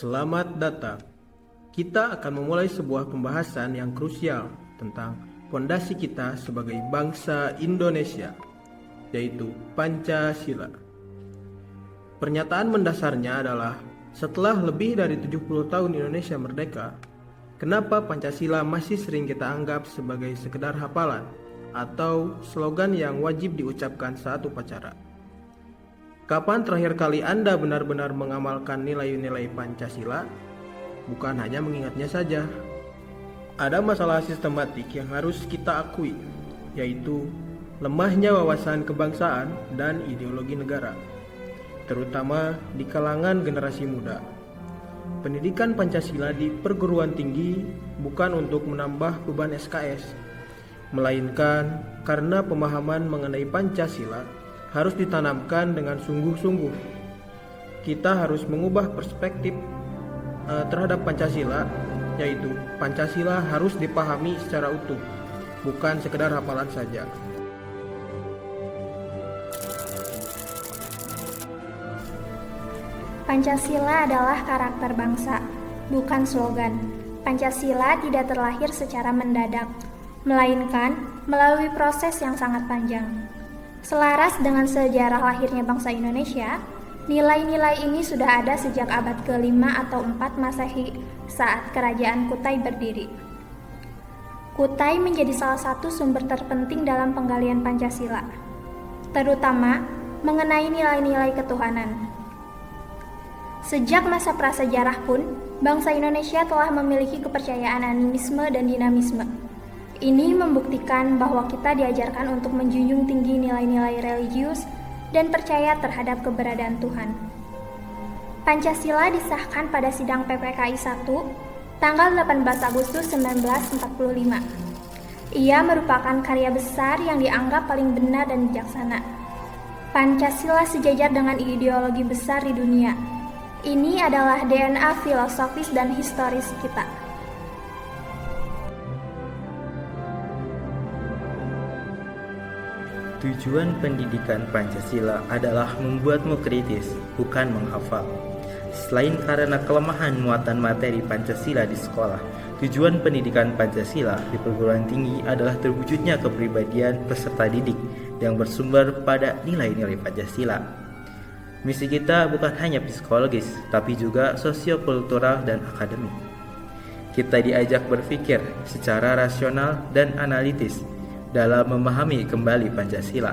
Selamat datang. Kita akan memulai sebuah pembahasan yang krusial tentang fondasi kita sebagai bangsa Indonesia, yaitu Pancasila. Pernyataan mendasarnya adalah, setelah lebih dari 70 tahun Indonesia merdeka, kenapa Pancasila masih sering kita anggap sebagai sekedar hafalan atau slogan yang wajib diucapkan saat upacara? Kapan terakhir kali Anda benar-benar mengamalkan nilai-nilai Pancasila? Bukan hanya mengingatnya saja. Ada masalah sistematik yang harus kita akui, yaitu lemahnya wawasan kebangsaan dan ideologi negara, terutama di kalangan generasi muda. Pendidikan Pancasila di perguruan tinggi bukan untuk menambah beban SKS, melainkan karena pemahaman mengenai Pancasila harus ditanamkan dengan sungguh-sungguh. Kita harus mengubah perspektif terhadap Pancasila, yaitu Pancasila harus dipahami secara utuh, bukan sekedar hafalan saja. Pancasila adalah karakter bangsa, bukan slogan. Pancasila tidak terlahir secara mendadak, melainkan melalui proses yang sangat panjang. Selaras dengan sejarah lahirnya bangsa Indonesia, nilai-nilai ini sudah ada sejak abad ke-5 atau 4 Masehi saat Kerajaan Kutai berdiri. Kutai menjadi salah satu sumber terpenting dalam penggalian Pancasila, terutama mengenai nilai-nilai ketuhanan. Sejak masa prasejarah pun, bangsa Indonesia telah memiliki kepercayaan animisme dan dinamisme. Ini membuktikan bahwa kita diajarkan untuk menjunjung tinggi nilai-nilai religius dan percaya terhadap keberadaan Tuhan. Pancasila disahkan pada sidang PPKI 1, tanggal 18 Agustus 1945. Ia merupakan karya besar yang dianggap paling benar dan bijaksana. Pancasila sejajar dengan ideologi besar di dunia. Ini adalah DNA filosofis dan historis kita. Tujuan pendidikan Pancasila adalah membuatmu kritis, bukan menghafal. Selain karena kelemahan muatan materi Pancasila di sekolah, tujuan pendidikan Pancasila di perguruan tinggi adalah terwujudnya kepribadian peserta didik yang bersumber pada nilai-nilai Pancasila. Misi kita bukan hanya psikologis, tapi juga sosiokultural dan akademik. Kita diajak berpikir secara rasional dan analitis dalam memahami kembali Pancasila.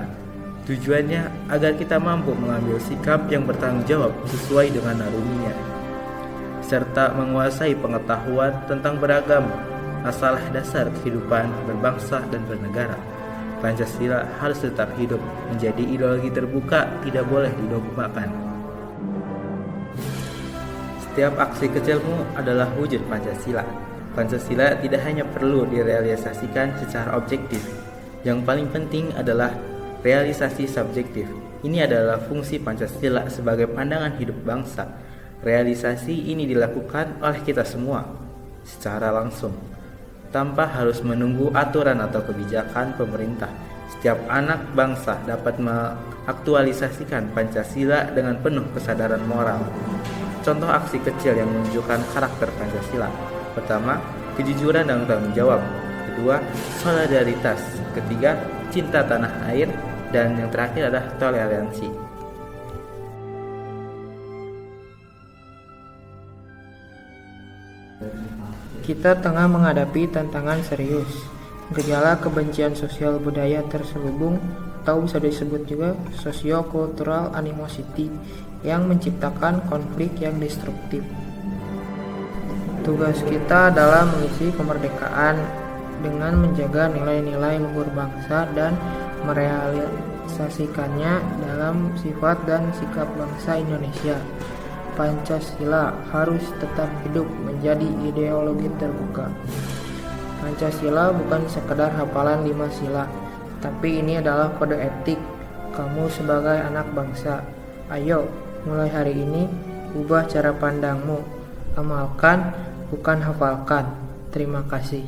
Tujuannya agar kita mampu mengambil sikap yang bertanggung jawab sesuai dengan naruminya, serta menguasai pengetahuan tentang beragam masalah dasar kehidupan berbangsa dan bernegara. Pancasila harus tetap hidup, menjadi ideologi terbuka, tidak boleh didogmakan. Setiap aksi kecilmu adalah wujud Pancasila. Pancasila tidak hanya perlu direalisasikan secara objektif. Yang paling penting adalah realisasi subjektif. Ini adalah fungsi Pancasila sebagai pandangan hidup bangsa. Realisasi ini dilakukan oleh kita semua secara langsung, tanpa harus menunggu aturan atau kebijakan pemerintah. Setiap anak bangsa dapat mengaktualisasikan Pancasila dengan penuh kesadaran moral. Contoh aksi kecil yang menunjukkan karakter Pancasila: pertama, kejujuran dan tanggung jawab; kedua, solidaritas; ketiga, cinta tanah air; dan yang terakhir adalah toleransi. Kita tengah menghadapi tantangan serius. Gejala kebencian sosial budaya terselubung, atau bisa disebut juga socio-cultural animosity, yang menciptakan konflik yang destruktif. Tugas kita adalah mengisi kemerdekaan dengan menjaga nilai-nilai luhur bangsa dan merealisasikannya dalam sifat dan sikap bangsa Indonesia. Pancasila harus tetap hidup menjadi ideologi terbuka. Pancasila bukan sekedar hafalan 5 sila, tapi ini adalah kode etik kamu sebagai anak bangsa. Ayo, mulai hari ini, ubah cara pandangmu. Amalkan, bukan hafalkan. Terima kasih.